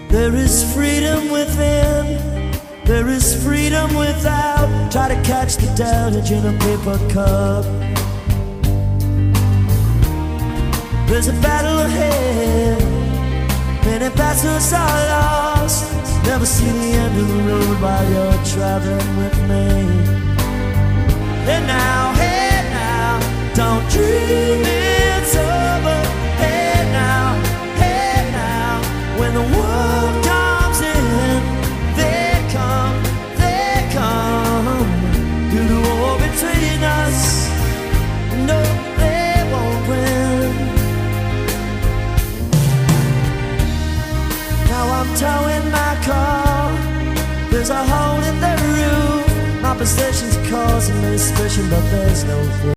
There is freedom within, there is freedom without. Try to catch the deluge in a paper cup. There's a battle ahead, many battles are lost. Never see the end of the road while you're traveling with me. Hey now, don't dream it's over. Hey now, when the world comes in, they come. Do the war between us, no, they won't win. Now I'm towing my car, there's a hole in the roof. My possessions causing me suspicion, but there's no proof.